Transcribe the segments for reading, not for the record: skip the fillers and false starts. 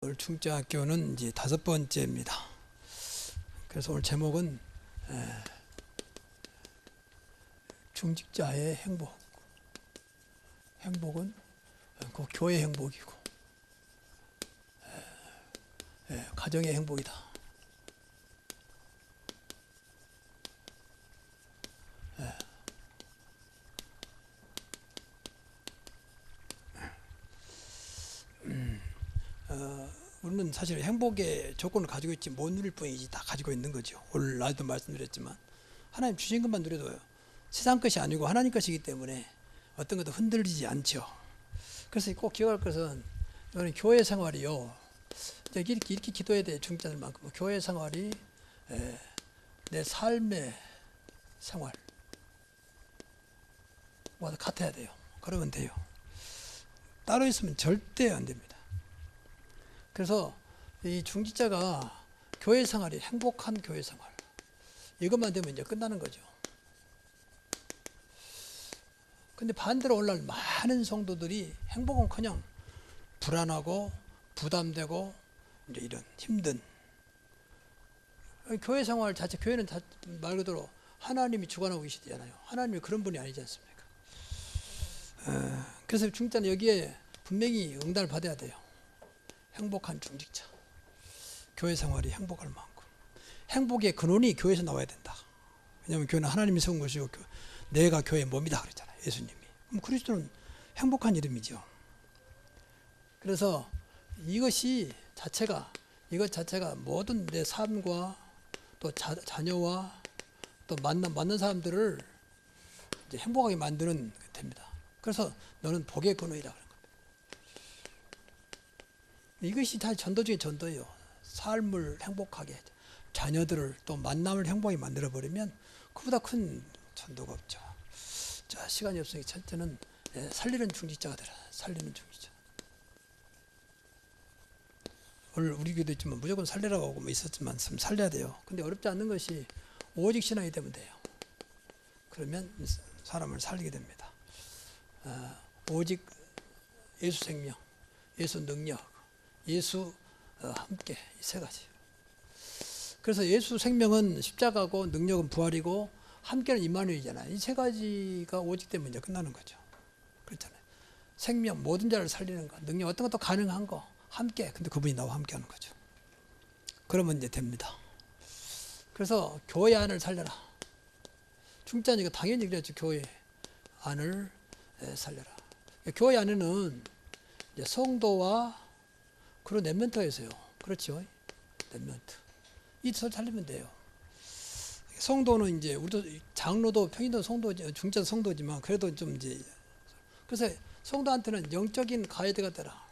오늘 중자학교는 이제 5번째입니다. 그래서 오늘 제목은 중직자의 행복. 행복은 그 교회 행복이고 가정의 행복이다. 우리는 사실 행복의 조건을 가지고 있지 못 누릴 뿐이지 다 가지고 있는 거죠. 오늘 나도 말씀드렸지만 하나님 주신 것만 누려도 세상 것이 아니고 하나님 것이기 때문에 어떤 것도 흔들리지 않죠. 그래서 꼭 기억할 것은 이거는 교회 생활이요. 이렇게 기도해야 돼. 중자들만큼 교회 생활이 내 삶의 생활과 같아야 돼요. 그러면 돼요. 따로 있으면 절대 안 됩니다. 그래서 이 중직자가 교회 생활이 행복한 교회 생활 이것만 되면 이제 끝나는 거죠. 근데 반대로 오늘날 많은 성도들이 행복은커녕 불안하고 부담되고 이제 이런 힘든 교회 생활 자체, 교회는 말 그대로 하나님이 주관하고 계시잖아요. 하나님이 그런 분이 아니지 않습니까? 그래서 중직자는 여기에 분명히 응답을 받아야 돼요. 행복한 중직자, 교회 생활이 행복할 만큼 행복의 근원이 교회에서 나와야 된다. 왜냐하면 교회는 하나님이 세운 것이고 내가 교회의 몸이다 그랬잖아요. 예수님이. 그럼 그리스도는 행복한 이름이죠. 그래서 이것 자체가 모든 내 삶과 또 자녀와 또 맞는 사람들을 이제 행복하게 만드는 됩니다. 그래서 너는 복의 근원이다 그런 겁니다. 이것이 다 전도 중에 전도예요. 삶을 행복하게, 자녀들을 또 만남을 행복하게 만들어버리면 그보다 큰 전도가 없죠. 자, 시간이 없으니 첫째는 살리는 중직자가 되라. 살리는 중직자. 오늘 우리 교회도 있지만 무조건 살리라고 하고 있었지만 살려야 돼요. 근데 어렵지 않는 것이 오직 신앙이 되면 돼요. 그러면 사람을 살리게 됩니다. 오직 예수 생명, 예수 능력, 예수 함께 이 세 가지. 그래서 예수 생명은 십자가고 능력은 부활이고 함께는 임마누엘이잖아요. 이 세 가지가 오직 되면 이제 끝나는 거죠. 그렇잖아요. 생명 모든 자를 살리는 거, 능력 어떤 것도 가능한 거 함께. 근데 그분이 나와 함께하는 거죠. 그러면 이제 됩니다. 그래서 교회 안을 살려라. 중자니까 당연히 그랬죠. 교회 안을 살려라. 교회 안에는 이제 성도와 그런 랩런트가 있어요. 그렇죠. 랩런트. 이 둘 살리면 돼요. 성도는 이제 우리도 장로도 평인도 성도, 중자도 성도지만 그래도 좀 이제 그래서 성도한테는 영적인 가이드가 되라.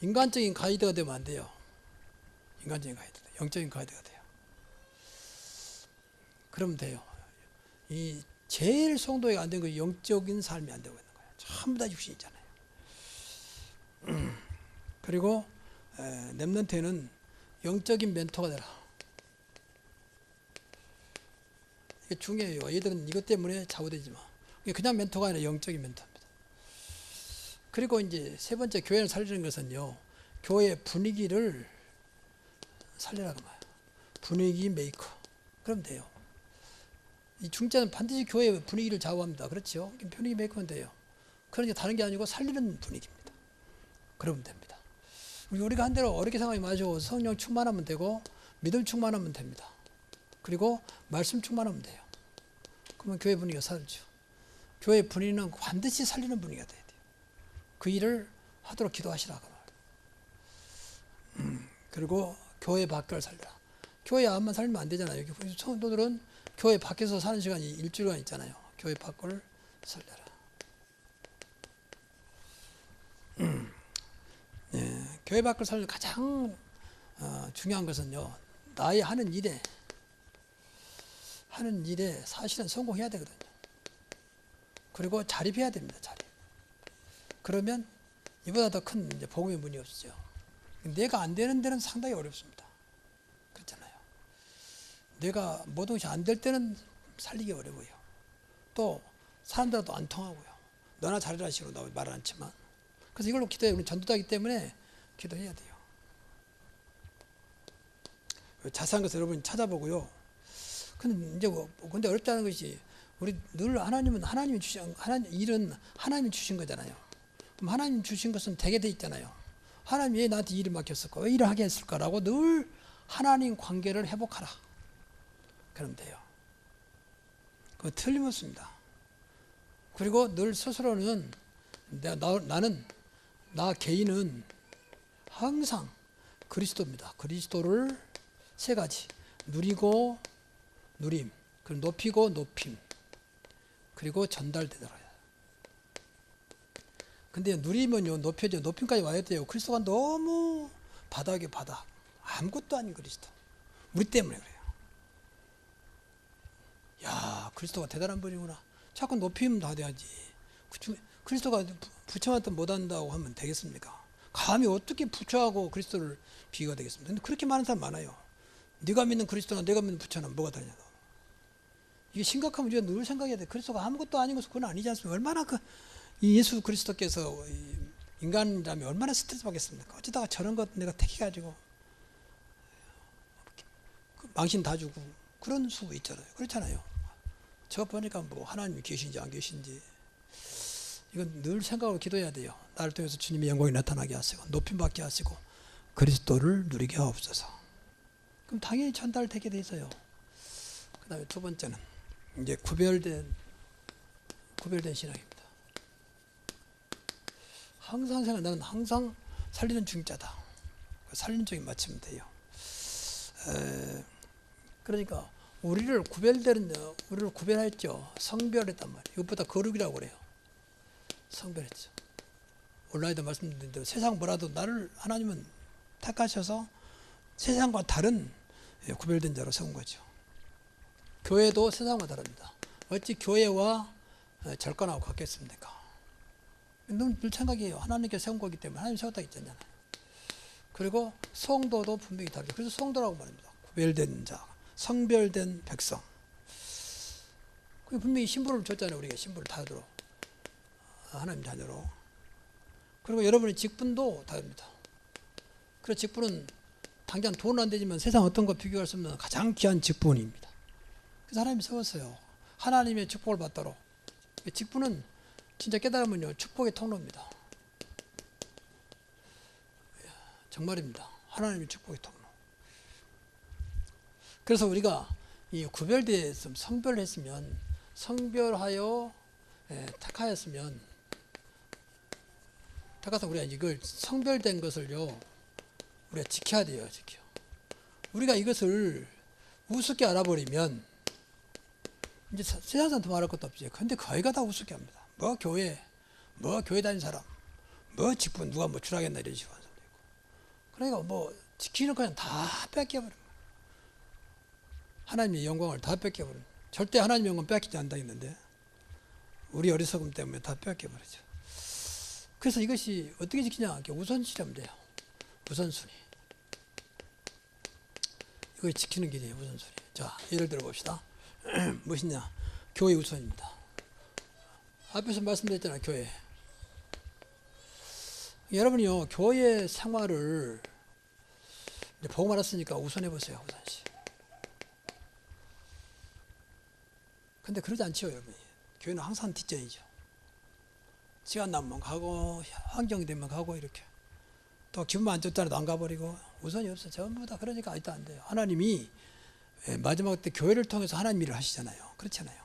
인간적인 가이드가 되면 안 돼요. 인간적인 가이드, 영적인 가이드가 돼요. 그러면 돼요. 이 제일 성도가 안 되는 거 영적인 삶이 안 되고 있는 거예요. 전부 다 육신이잖아요. 그리고 랩런트에는 영적인 멘토가 되라. 이게 중요해요. 얘들은 이것 때문에 좌우되지 마. 그냥 멘토가 아니라 영적인 멘토입니다. 그리고 이제 세 번째 교회를 살리는 것은요. 교회 분위기를 살리라고 말해요. 분위기 메이커. 그럼 돼요. 이 중자는 반드시 교회 분위기를 좌우합니다. 그렇죠? 분위기 메이커는 돼요. 그러니까 다른 게 아니고 살리는 분위기입니다. 그러면 됩니다. 우리가 한 대로 어렵게 생각하지 마시고 성령 충만하면 되고 믿음 충만하면 됩니다. 그리고 말씀 충만하면 돼요. 그러면 교회 분위기가 살죠. 교회 분위기는 반드시 살리는 분위기가 돼야 돼요. 그 일을 하도록 기도하시라고 말해요. 그리고 교회 밖을 살려라. 교회 안만 살면 안 되잖아요. 여기 성도들은 교회 밖에서 사는 시간이 일주일간 있잖아요. 교회 밖을 살려라. 교회 밖을 살리는 가장 중요한 것은요. 나의 하는 일에 사실은 성공해야 되거든요. 그리고 자립해야 됩니다. 자립. 그러면 이보다 더 큰 복음의 문이 없죠. 내가 안 되는 데는 상당히 어렵습니다. 그렇잖아요. 내가 모든 것이 안 될 때는 살리기 어려워요. 또 사람들하고도 안 통하고요. 너나 잘해라 식으로 말 않지만 그래서 이걸로 기도해요. 우리 전도자이기 때문에 기도해야 돼요. 자세한 것을 여러분이 찾아보고요. 근데 어렵지 않은 것이, 우리 늘 하나님이 주신, 일은 하나님이 주신 거잖아요. 그럼 하나님 주신 것은 되게 돼 있잖아요. 하나님 왜 나한테 일을 맡겼을까? 왜 일을 하게 했을까라고 늘 하나님 관계를 회복하라. 그러면 돼요. 그건 틀림없습니다. 그리고 늘 스스로는 나 개인은 항상 그리스도입니다. 그리스도를 세 가지, 누리고 누림, 그리고 높이고 높임, 그리고 전달되더라. 근데 누리면요, 높여져, 높임까지 와야 돼요. 그리스도가 너무 바닥에 바닥, 아무것도 아닌 그리스도. 우리 때문에 그래요. 야, 그리스도가 대단한 분이구나. 자꾸 높이면 다 돼야지. 그리스도가 부처한테 못한다고 하면 되겠습니까? 감히 어떻게 부처하고 그리스도를 비교가 되겠습니까? 근데 그렇게 많은 사람 많아요. 네가 믿는 그리스도나 내가 믿는 부처는 뭐가 다르냐. 이게 심각하면 우리가 늘 생각해야 돼. 그리스도가 아무것도 아닌 것은 그건 아니지 않습니까? 얼마나 이 예수 그리스도께서 인간이라면 얼마나 스트레스 받겠습니까? 어쩌다가 저런 것 내가 택해가지고 망신 다 주고 그런 수 있잖아요. 그렇잖아요. 저 보니까 뭐 하나님이 계신지 안 계신지 이건 늘 생각하고 기도해야 돼요. 나를 통해서 주님의 영광이 나타나게 하시고 높임 받게 하시고 그리스도를 누리게 하옵소서. 그럼 당연히 전달되게 돼 있어요. 그 다음에 두 번째는 이제 구별된 신앙입니다. 나는 항상 살리는 중자다. 살리는 쪽에 맞추면 돼요. 그러니까 우리를 구별했죠. 성별했단 말이에요. 이것보다 거룩이라고 그래요. 성별했죠. 온라인도 말씀드린 대로 세상 뭐라도 나를 하나님은 택하셔서 세상과 다른 구별된 자로 세운 거죠. 교회도 세상과 다릅니다. 어찌 교회와 절간하고 같겠습니까? 늘 생각이에요. 하나님께 세운 거기 때문에 하나님 세웠다 했잖아요. 그리고 성도도 분명히 다르죠. 그래서 성도라고 말합니다. 구별된 자, 성별된 백성. 분명히 신분을 줬잖아요. 우리가 신분을 다르도록 하나님 자녀로. 그리고 여러분의 직분도 다릅니다. 그래서 직분은 당장 돈은 안 되지만 세상 어떤 거 비교할 수 없는 가장 귀한 직분입니다. 그래서 하나님이 세웠어요. 하나님의 축복을 받도록. 직분은 진짜 깨달으면요, 축복의 통로입니다. 정말입니다. 하나님의 축복의 통로. 그래서 우리가 이 구별되었으면, 성별했으면, 성별하여 택하였으면, 택해서 우리가 이걸 성별된 것을요, 우리가 지켜야 돼요, 우리가 이것을 우습게 알아버리면 이제 세상 사람도 말할 것도 없지. 근데 거의가 다 우습게 합니다. 뭐 교회 다니는 사람, 뭐 직분 누가 뭐 주라겠나 이런 식으로 하는 사람도 있고. 그러니까 뭐 지키는 그냥 다 뺏겨버린 거예요. 하나님의 영광을 다 뺏겨버린 거예요. 절대 하나님의 영광 뺏기지 않다 했는데 우리 어리석음 때문에 다 뺏겨버리죠. 그래서 이것이 어떻게 지키냐? 우선시하면 돼요. 우선순위. 이걸 지키는 길이에요. 우선순위. 자, 예를 들어 봅시다. 무엇이냐? 교회 우선입니다. 앞에서 말씀드렸잖아요. 교회. 여러분이요, 교회 생활을 이제 보고 말았으니까 우선해 보세요. 우선시. 근데 그러지 않죠, 여러분이. 교회는 항상 뒷전이죠. 시간 나면 가고 환경이 되면 가고 이렇게. 또 기분 안 좋더라도 안 가버리고 우선이 없어. 전부 다 그러니까 아직도 안 돼요. 하나님이 마지막 때 교회를 통해서 하나님 일을 하시잖아요. 그렇잖아요.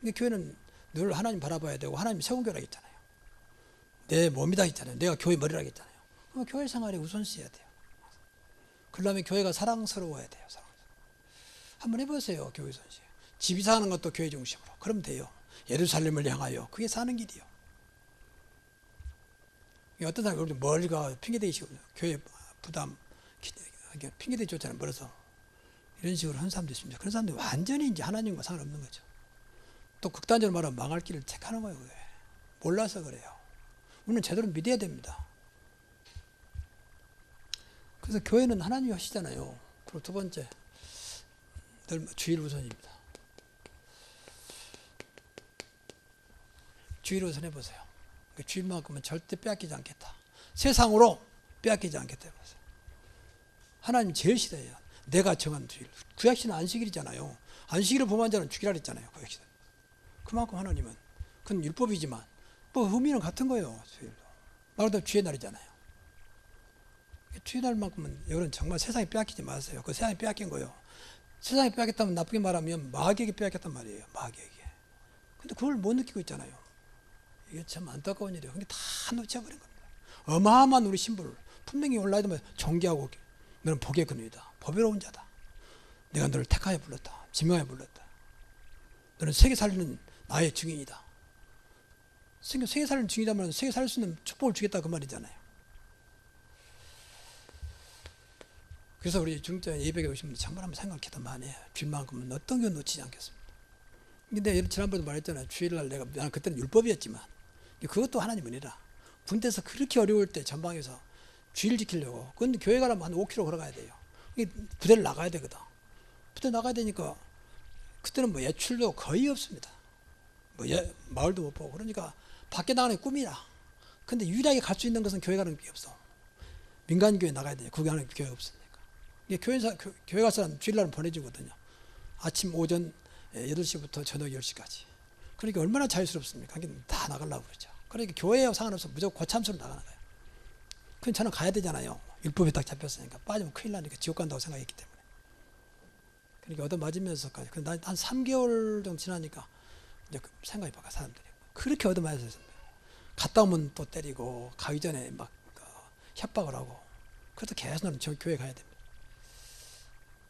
근데 교회는 늘 하나님 바라봐야 되고 하나님이 세운 교회라고 했잖아요. 내 몸이다 했잖아요. 내가 교회 머리라고 했잖아요. 그럼 교회 생활이 우선시해야 돼요. 그러려면 교회가 사랑스러워야 돼요. 한번 해보세요. 교회 우선시. 집이 사는 것도 교회 중심으로. 그러면 돼요. 예루살렘을 향하여. 그게 사는 길이요. 어떤 사람이 멀리가 핑계대기 싫거든요. 교회 부담, 핑계대기 좋잖아요. 멀어서. 이런 식으로 하는 사람도 있습니다. 그런 사람들이 완전히 이제 하나님과 상관없는 거죠. 또 극단적으로 말하면 망할 길을 택하는 거예요. 왜? 몰라서 그래요. 우리는 제대로 믿어야 됩니다. 그래서 교회는 하나님이 하시잖아요. 그리고 두 번째, 늘 주일 우선입니다. 주일 우선 해보세요. 주일만큼은 절대 빼앗기지 않겠다. 세상으로 빼앗기지 않겠다. 하나님 제일 싫어해요. 내가 정한 주일. 구약시는 안식일이잖아요. 안식일을 범한 자는 죽이라 그랬잖아요. 구약시는. 그만큼 하나님은 그건 율법이지만 뭐 의미는 같은 거예요. 주일도. 말 그대로 주의 날이잖아요. 주의 날만큼은 여러분 정말 세상에 빼앗기지 마세요. 그 세상에 빼앗긴 거예요. 세상에 빼앗겼다면 나쁘게 말하면 마귀에게 빼앗겼단 말이에요. 마귀에게. 근데 그걸 못 느끼고 있잖아요. 이게 참 안타까운 일이에요. 근데 다 놓쳐버린 겁니다. 어마어마한 우리 신부를 분명히 온라인에 존귀하고 너는 복의 근원이다. 법외로운 자다. 내가 너를 택하여 불렀다. 지명하여 불렀다. 너는 세계 살리는 나의 증인이다. 세계 살리는 증인이라면 세계 살릴 수 있는 축복을 주겠다 그 말이잖아요. 그래서 우리 중자 예배에 오신 분들 정말 한번 생각해도 많이 해요. 주일만큼은 어떤 게 놓치지 않겠습니다. 근데 지난번에 말했잖아요. 주일날 나는 그때는 율법이었지만 그것도 하나님 은혜라. 군대에서 그렇게 어려울 때 전방에서 주일 지키려고. 그건 교회 가려면 한 5km 걸어가야 돼요. 부대를 나가야 되거든. 부대 나가야 되니까 그때는 뭐 외출도 거의 없습니다. 뭐 마을도 못 보고. 그러니까 밖에 나가는 게 꿈이라. 근데 유일하게 갈 수 있는 것은 교회 가는 게 없어. 민간교회 나가야 돼요. 거기 가는 교회가 없으니까. 교회 갈 사람 주일날은 보내주거든요. 아침 오전 8시부터 저녁 10시까지. 그러니까 얼마나 자유스럽습니까? 다 나가려고 그러죠. 그러니까 교회와 상관없어 무조건 고참수로 나가는 거예요. 그럼 저는 가야 되잖아요. 율법에 딱 잡혔으니까. 빠지면 큰일 나니까 지옥 간다고 생각했기 때문에. 그러니까 얻어맞으면서까지. 한 3개월 정도 지나니까 이제 생각이 바뀌어 사람들이. 그렇게 얻어맞았어요. 갔다 오면 또 때리고 가기 전에 막 협박을 하고. 그래서 계속 나는 저 교회 가야 됩니다.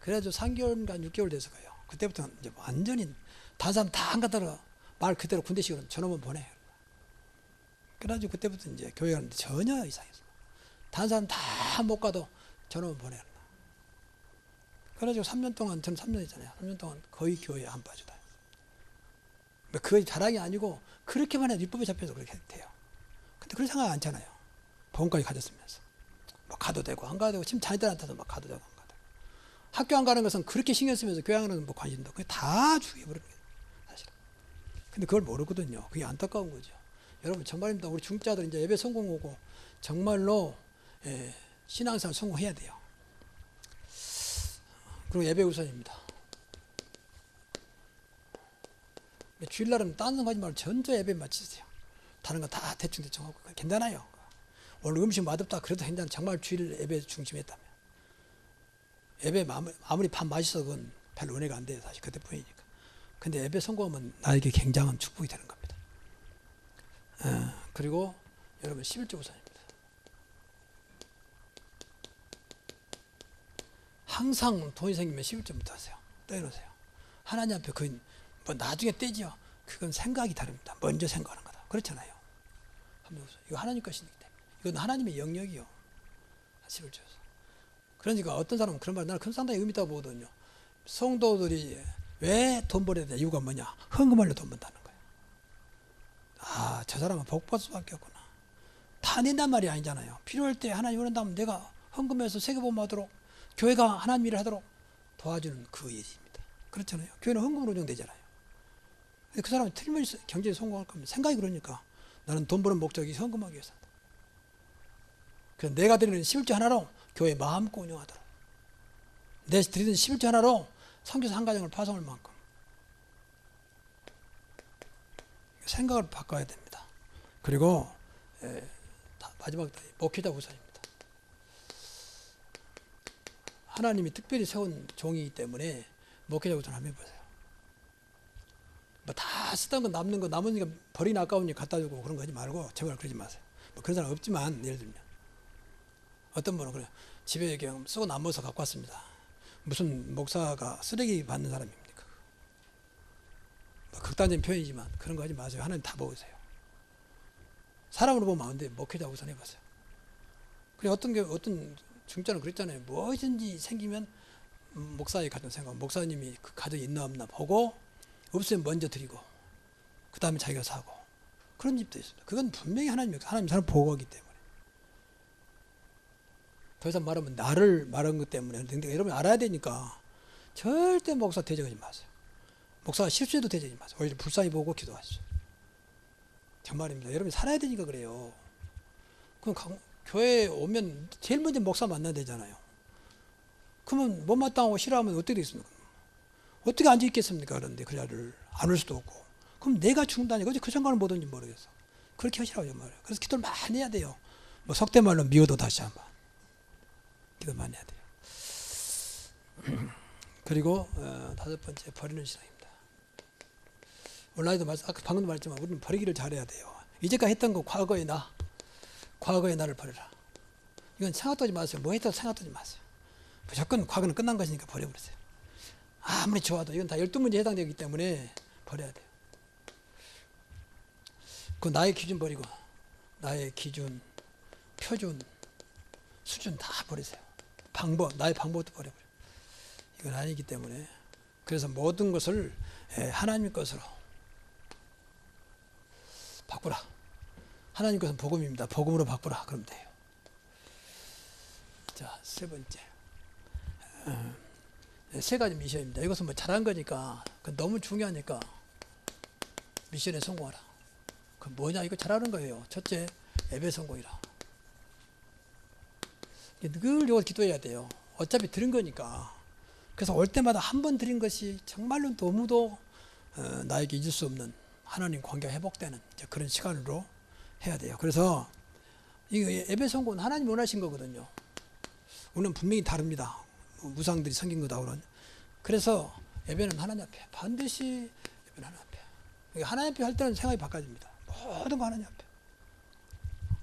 그래가지고 3개월인가 6개월 돼서 가요. 그때부터는 이제 완전히 다른 사람 다 안 가다가 말 그대로 군대식으로 저놈은 보내. 그래가지고 그때부터 이제 교회 가는데 전혀 이상했어. 다른 사람 다 못 가도 저놈은 보내. 그래가지고 3년 동안, 저는 3년이잖아요. 3년 동안 거의 교회에 안 빠져다. 그게 자랑이 아니고 그렇게만 해도 율법에 잡혀서 그렇게 돼요. 근데 그런 생각 않잖아요. 보험까지 가졌으면서. 뭐 가도 되고 안 가도 되고 지금 자녀들한테도 막 가도 되고 안 가도 되고. 학교 안 가는 것은 그렇게 신경 쓰면서 교회 안 가는 건 뭐 관심도 없고 다 죽여버리는 거예요. 사실은. 근데 그걸 모르거든요. 그게 안타까운 거죠. 여러분 정말입니다. 우리 중자들 이제 예배 성공하고 정말로 신앙생활 성공해야 돼요. 그리고 예배 우선입니다. 주일날은 딴 생각하지 말고 전부 예배 마치세요. 다른 거 다 대충 하고 괜찮아요. 오늘 음식 맛없다 그래도 괜찮아. 정말 주일 예배 중심했다면. 예배 아무리 밥 맛있어 그건 별로 은혜가 안 돼요. 사실 그때뿐이니까. 근데 예배 성공하면 나에게 굉장한 축복이 되는 겁니다. 그리고 여러분 11조 우선입니다. 항상 돈이 생기면 11조부터 하세요. 떼놓으세요. 하나님 앞에 그 뭐 나중에 떼죠. 그건 생각이 다릅니다. 먼저 생각하는 거다. 그렇잖아요. 이거 하나님 것이기 때문에. 이건 하나님의 영역이요. 11조에서. 그러니까 어떤 사람은 그런 말, 나는 그건 상당히 의미 있다고 보거든요. 성도들이 왜 돈 벌어야 돼? 이유가 뭐냐? 헌금하려 돈 번다는 거예요. 아, 저 사람은 복 받을 수밖에 없구나. 다 낸단 말이 아니잖아요. 필요할 때 하나님 원한다면 내가 헌금해서 세계보험하도록 교회가 하나님 일을 하도록 도와주는 그 일입니다. 그렇잖아요. 교회는 헌금으로 운영되잖아요. 그 사람은 틀림없이 경제에 성공할 겁니다. 생각이 그러니까 나는 돈 버는 목적이 헌금하기 위해서다. 그래서 내가 드리는 11조 하나로 교회 마음껏 운영하도록. 내 드리는 11조 하나로 선교사 한 가정을 파송할 만큼. 생각을 바꿔야 됩니다. 그리고 마지막 목회자 우선입니다. 하나님이 특별히 세운 종이기 때문에 목회자 우선 한번 해보세요. 뭐 다 쓰던 거 남는 거 남으니까 버리기 아까우니까 갖다 주고 그런 거 하지 말고 제발 그러지 마세요. 뭐 그런 사람 없지만 예를 들면 어떤 분은 그래요. 집에 그냥 쓰고 남아서 갖고 왔습니다. 무슨 목사가 쓰레기 받는 사람입니까? 뭐 극단적인 표현이지만 그런 거 하지 마세요. 하나님 다 먹으세요. 사람으로 보면 안 돼. 목회자 우선 해보세요. 그리고 어떤 중자는 그랬잖아요. 무엇인지 생기면 목사의 가정 생각, 목사님이 그 가정이 있나 없나 보고 없으면 먼저 드리고 그 다음에 자기가 사고 그런 집도 있습니다. 그건 분명히 하나님 사람 보고하기 때문에 더 이상 말하면 나를 말한 것 때문에 근데 여러분 알아야 되니까 절대 목사 대적하지 마세요. 목사가 실수해도 대적하지 마세요. 오히려 불쌍히 보고 기도하시죠. 정말입니다. 여러분이 살아야 되니까 그래요. 그럼 교회에 오면 제일 먼저 목사 만나야 되잖아요. 그러면 못마땅하고 싫어하면 어떻게 되겠습니까? 어떻게 앉아 있겠습니까? 그런데 그 자리를 안 올 수도 없고. 그럼 내가 죽는다니까 어째 그 생각을 못 하는지 모르겠어. 그렇게 하시라고 말이에요. 그래서 기도를 많이 해야 돼요. 뭐 속된 말로 미워도 다시 한번 기도 많이 해야 돼요. 그리고 다섯 번째, 버리는 신앙입니다. 온라인도 아까 방금도 말했지만 우리는 버리기를 잘해야 돼요. 이제까지 했던 거 과거의 나를 버려라. 이건 생각도 하지 마세요. 뭐 했다고 생각도 하지 마세요. 무조건 과거는 끝난 것이니까 버려버리세요. 아무리 좋아도 이건 다 12문제에 해당되기 때문에 버려야 돼요. 그 나의 기준 버리고 나의 기준, 표준, 수준 다 버리세요. 나의 방법도 버려버려요. 이건 아니기 때문에 그래서 모든 것을 하나님 것으로 바꾸라. 하나님 것은 복음입니다. 복음으로 바꾸라. 그러면 돼요. 자, 세 번째. 세 가지 미션입니다. 이것은 뭐 잘한 거니까 너무 중요하니까 미션에 성공하라. 그 뭐냐? 이거 잘하는 거예요. 첫째, 예배 성공이라. 늘 이걸 기도해야 돼요. 어차피 드린 거니까. 그래서 올 때마다 한 번 드린 것이 정말로 너무도 나에게 잊을 수 없는 하나님 관계가 회복되는 그런 시간으로 해야 돼요. 그래서 이 예배 성공은 하나님 원하신 거거든요. 우리는 분명히 다릅니다. 무상들이 생긴 거다 그런. 그래서 예배는 하나님 앞에 반드시 예배는 하나님 앞에. 하나님 앞에 할 때는 생각이 바꿔집니다. 모든 거 하나님 앞에.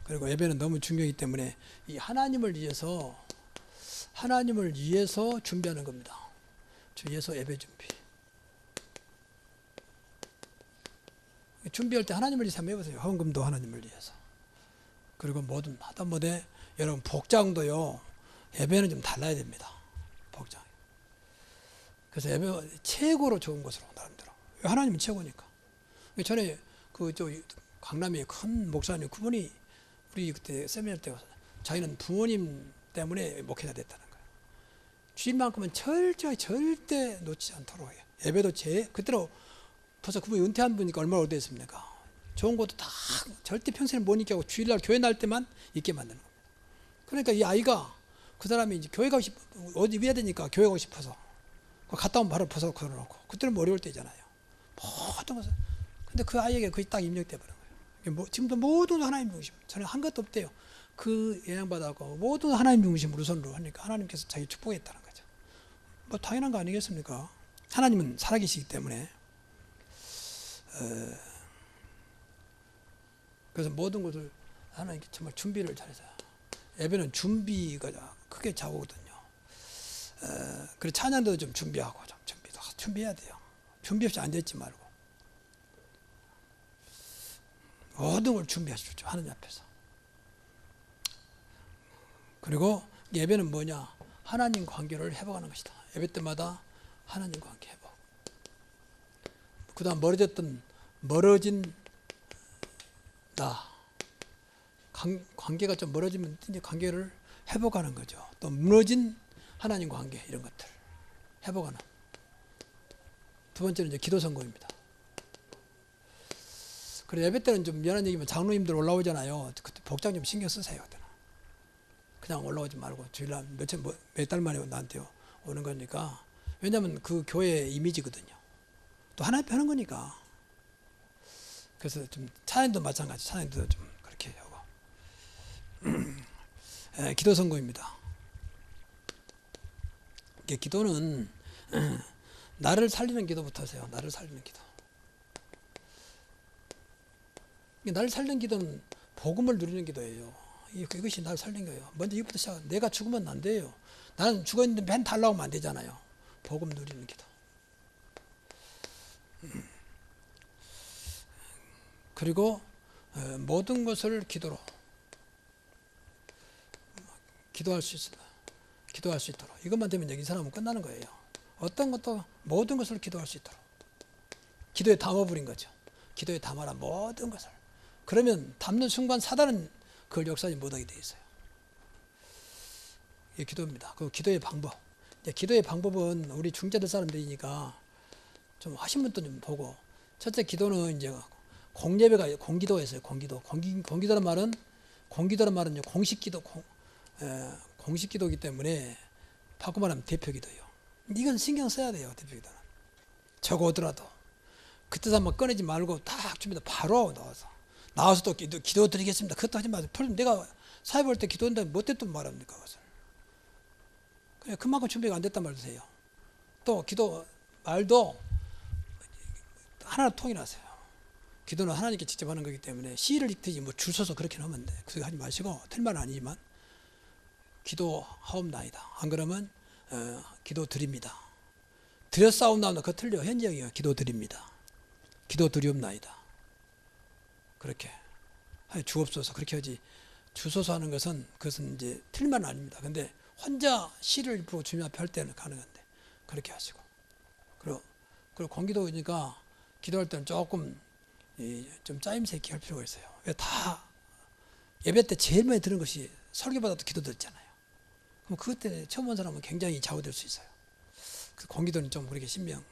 그리고 예배는 너무 중요하기 때문에 이 하나님을 위해서 준비하는 겁니다. 주 위해서 예배 준비. 준비할 때 하나님을 위해서 한번 해보세요. 헌금도 하나님을 위해서. 그리고 뭐든 하다못해 여러분 복장도요. 예배는 좀 달라야 됩니다. 복장. 그래서 예배 최고로 좋은 것으로 나름대로. 하나님은 최고니까. 전에 강남에 큰 목사님 그분이 우리 그때 세미나 때 자기는 부모님 때문에 목회자 됐다는 거예요. 주일만큼은 절대 놓치지 않도록 해요. 예배도 그때로 벌써 그분이 은퇴한 분이니까 얼마나 오래됐습니까? 좋은 것도 다 절대 평생에 못 잊게 하고 주일날 교회 날 때만 있게 만드는 겁니다. 그러니까 이 아이가 그 사람이 이제 교회 가고 어디 위해야 되니까 교회 가고 싶어서 갔다 오면 바로 벗어 걸어놓고 그때는 어려울 때잖아요. 모든 것을. 근데 그 아이에게 그게 딱 입력돼 버린 거예요. 지금도 모든 하나님 중심. 저는 한 것도 없대요. 그 영향받아서 모든 하나님 중심으로 우선으로 하니까 하나님께서 자기 축복했다는 거죠. 뭐 당연한 거 아니겠습니까? 하나님은 살아계시기 때문에. 그래서 모든 것을 하나님께 정말 준비를 잘해서. 예배는 준비가 크게 좌우거든요. 그래서 찬양도 좀 준비하고 준비해야 돼요. 준비 없이 앉아있지 말고 모든 걸 준비하십시오. 하나님 앞에서. 그리고 예배는 뭐냐? 하나님 관계를 회복하는 것이다. 예배 때마다 하나님 관계 회복. 그 다음 멀어진 나. 관계가 좀 멀어지면 이제 관계를 회복하는 거죠. 또 무너진 하나님 관계 이런 것들 회복하는. 두 번째는 이제 기도 성공입니다. 그래 예배 때는 좀 미안한 얘기면 장로님들 올라오잖아요. 그때 복장 좀 신경 쓰세요. 그냥 올라오지 말고 주일날 몇 달 만에 나한테 오는 거니까. 왜냐하면 그 교회의 이미지거든요. 또 하나님 하는 거니까. 그래서 좀 찬양도 마찬가지. 찬양도 좀 그렇게 하고. 기도 성공입니다. 기도는 나를 살리는 기도부터 하세요. 나를 살리는 기도. 나를 살리는 기도는 복음을 누리는 기도예요. 이것이 나를 살린 거예요. 먼저 이것부터 시작. 내가 죽으면 안 돼요. 나는 죽었는데 맨 달라오면 안 되잖아요. 복음 누리는 기도. 그리고 모든 것을 기도로 기도할 수 있도록. 이것만 되면 이 사람은 끝나는 거예요. 어떤 것도 모든 것을 기도할 수 있도록. 기도에 담아버린 거죠. 기도에 담아라 모든 것을. 그러면 담는 순간 사단은 그걸 역사하지 못하게 돼 있어요. 이게 기도입니다. 그 기도의 방법. 기도의 방법은 우리 중재될 사람들이니까 좀 하신 분도 좀 보고. 첫째 기도는 이제 공예배가 공기도가 있어요. 공기도란 말은 공식기도, 공식기도이기 때문에 바꿔 말하면 대표기도예요. 이건 신경 써야 돼요. 대표기도는. 적어오더라도 그때 한번 꺼내지 말고 딱 준비해서 바로 나와서 또 기도 드리겠습니다. 그것도 하지 마세요. 내가 사회 볼 때 기도한다면 뭐 때또 말합니까? 그것은. 그냥 그만큼 준비가 안 됐단 말도 돼요. 또 기도 말도 하나 통일하세요. 기도는 하나님께 직접 하는 거기 때문에 시를 읽듯이 뭐 줄 서서 그렇게 하면 돼. 그렇게 하지 마시고 틀린 말은 아니지만 기도하옵나이다. 안 그러면 기도 드립니다. 드렸사옵나이다. 그거 틀려. 현재형이에요. 기도 드립니다. 기도 드리옵나이다. 그렇게 주옵소서 그렇게 하지. 주소서 하는 그것은 이제 틀린 말은 아닙니다. 근데 혼자 시를 일부러 주님 앞에 할 때는 가능한데 그렇게 하시고 그리고 공기도니까 기도할 때는 조금 좀 짜임새 있게 할 필요가 있어요. 왜 다 예배 때 제일 많이 드는 것이 설교받아도 기도 듣잖아요. 그럼 그것 때문에 처음 온 사람은 굉장히 좌우될 수 있어요. 그 공기도는 좀 그렇게 신경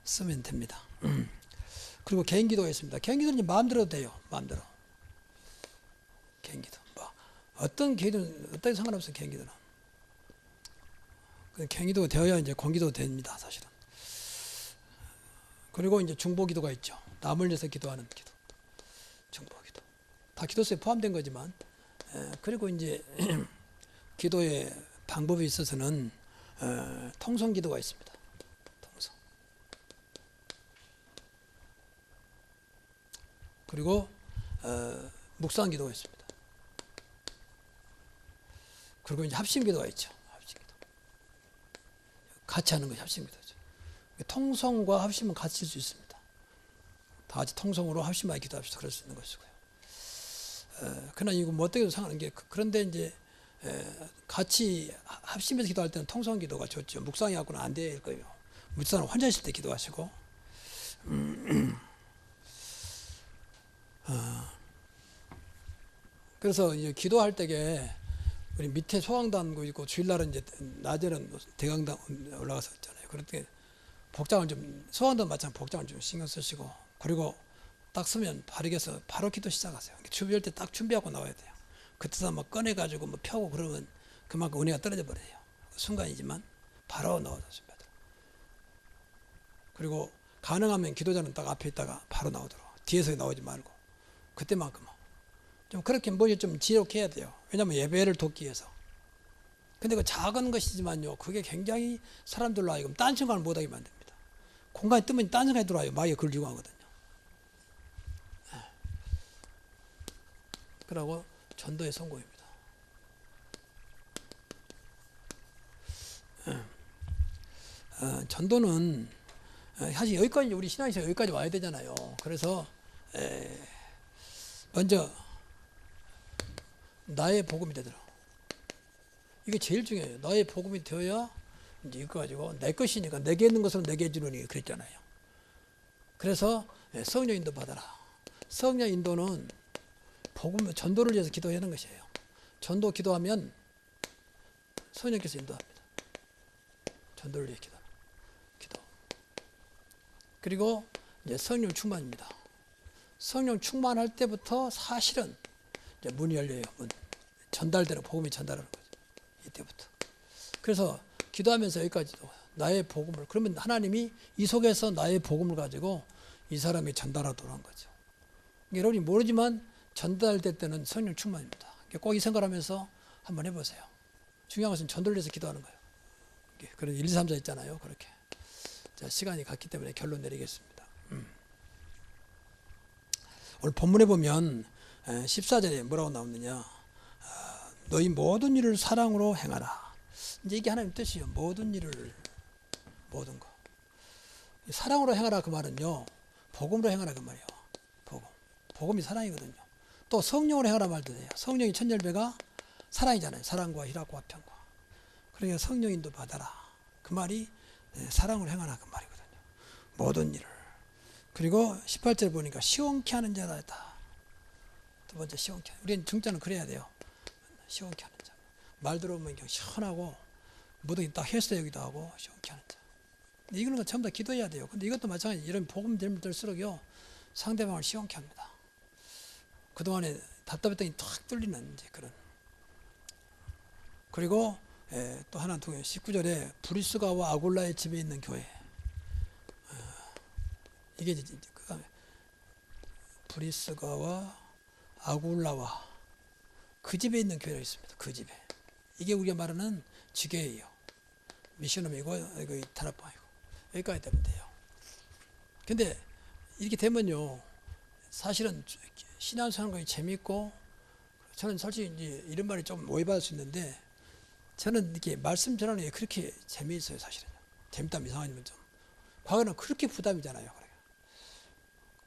쓰면 됩니다. 그리고 개인 기도가 있습니다. 개인 기도는 마음대로 돼요. 마음대로. 개인 기도. 뭐 어떤 기도는 어떤 상관없어요. 개인 기도는. 개인 기도가 되어야 이제 공기도 됩니다. 사실은. 그리고 이제 중보 기도가 있죠. 남을 위해서 기도하는 기도. 중보 기도. 다 기도서에 포함된 거지만 그리고 이제 기도의 방법에 있어서는 통성 기도가 있습니다. 통성. 그리고 묵상 기도가 있습니다. 그리고 이제 합심 기도가 있죠. 합심 기도. 같이 하는 것이 합심 기도죠. 통성과 합심은 같이 쓸 수 있습니다. 다 같이 통성으로 합심하여 기도합시다. 그럴 수 있는 것이고요. 그러나 이거 뭐 어떻게 상하는 게 그런데 이제 같이 합심해서 기도할 때는 통성 기도가 좋죠. 묵상이 갖고는 안 될 거예요. 묵상은 혼자 있을 때 기도하시고 그래서 이제 기도할 때에 우리 밑에 소강단고 있고 주일날은 이제 낮에는 대강당 올라가서 있잖아요. 그럴 때 복장을 좀 소강단 마찬가지 복장을 좀 신경 쓰시고 그리고 딱 서면 바르게 해서 바로 기도 시작하세요. 준비할 때 딱 준비하고 나와야 돼요. 그때서 막 꺼내가지고 뭐 펴고 그러면 그만큼 은혜가 떨어져 버려요. 순간이지만 바로 나와서 준비하도록. 그리고 가능하면 기도자는 딱 앞에 있다가 바로 나오도록. 뒤에서 나오지 말고 그때만큼은 좀 그렇게 머리 좀 지혜롭게 해야 돼요. 왜냐하면 예배를 돕기 위해서. 근데 그 작은 것이지만요, 그게 굉장히 사람들로 하여금 딴 생각을 못하게 만듭니다. 공간이 뜨면 딴 생각이 들어와요. 마귀가 그걸 이용하거든요. 그러고 전도의 성공입니다. 전도는 사실 여기까지 우리 신앙에서 여기까지 와야 되잖아요. 그래서 먼저 나의 복음이 되더라. 이게 제일 중요해요. 나의 복음이 되어야 이제 이거 가지고 내 것이니까 내게 있는 것으로 내게 주느니 그랬잖아요. 그래서 성령 인도 받아라. 성령 인도는 복음 전도를 위해서 기도하는 것이에요. 전도 기도하면 성령께서 인도합니다. 전도를 위해 기도. 그리고 이제 성령 충만입니다. 성령 충만할 때부터 사실은 이제 문이 열려요. 전달되는 복음이 전달하는 거죠. 이때부터. 그래서 기도하면서 여기까지도 나의 복음을 그러면 하나님이 이 속에서 나의 복음을 가지고 이 사람이 전달하도록 한 거죠. 여러분이 모르지만 전달될 때는 성령 충만입니다. 꼭 이 생각을 하면서 한번 해보세요. 중요한 것은 전도를 위해서 기도하는 거예요. 그런 1, 2, 3, 4 있잖아요. 그렇게. 자, 시간이 갔기 때문에 결론 내리겠습니다. 오늘 본문에 보면 14절에 뭐라고 나오느냐. 너희 모든 일을 사랑으로 행하라. 이제 이게 하나님 뜻이에요. 모든 일을, 모든 거. 사랑으로 행하라 그 말은요. 복음으로 행하라 그 말이에요. 복음이 사랑이거든요. 또 성령으로 행하라 말도 돼요. 성령이 천열배가 사랑이잖아요. 사랑과 희락과 화평과. 그러니까 성령인도 받아라. 그 말이 사랑으로 행하라 그 말이거든요. 모든 일을. 그리고 18절 보니까 시원케 하는 자다. 두 번째 시원케. 우리는 중자는 그래야 돼요. 시원케 하는 자. 말 들어보면 그냥 시원하고 무더기 딱 헬스 여기도 하고 시원케 하는 자. 이거는 전부 다 기도해야 돼요. 근데 이것도 마찬가지. 이런 복음 들수록요. 상대방을 시원케 합니다. 그동안에 답답했더니 탁 뚫리는 이제 그런. 그리고 또 하나 두 개, 19절에 브리스가와 아굴라의 집에 있는 교회. 이게 이제 브리스가와 아굴라와 그 집에 있는 교회가 있습니다. 그 집에. 이게 우리가 말하는 지교예요. 미션홈이고 타락방이고 여기까지 되면 돼요. 근데 이렇게 되면요, 사실은 신앙생활이 재밌고, 저는 솔직히 이제 이런 말이 좀 오해받을 수 있는데, 저는 이렇게 말씀 전하는 게 그렇게 재미있어요. 사실은 재밌다면 이상하지만 좀 과거는 그렇게 부담이잖아요.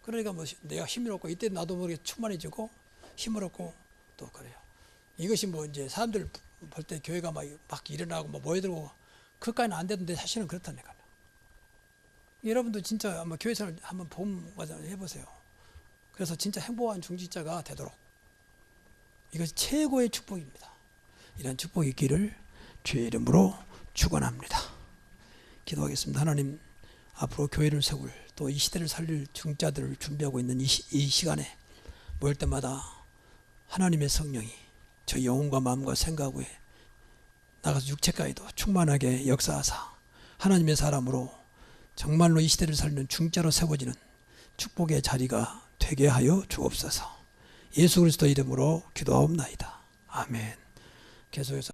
그러니까 뭐 내가 힘을 얻고 이때 나도 모르게 충만해지고 힘을 얻고 또 그래요. 이것이 뭐 이제 사람들 볼 때 교회가 막 일어나고 막 모여들고 그것까지는 안 되는데 사실은 그렇다니까요. 여러분도 진짜 아마 교회 생활 한번 봄 과정 해보세요. 그래서 진짜 행복한 중직자가 되도록, 이것이 최고의 축복입니다. 이런 축복이 있기를 주의 이름으로 축원합니다. 기도하겠습니다. 하나님, 앞으로 교회를 세울, 또 이 시대를 살릴 중자들을 준비하고 있는 이 시간에 모일 때마다 하나님의 성령이 저 영혼과 마음과 생각에 나가서 육체까지도 충만하게 역사하사 하나님의 사람으로 정말로 이 시대를 살리는 중자로 세워지는 축복의 자리가 되게 하여 주옵소서. 예수 그리스도 이름으로 기도하옵나이다. 아멘. 계속해서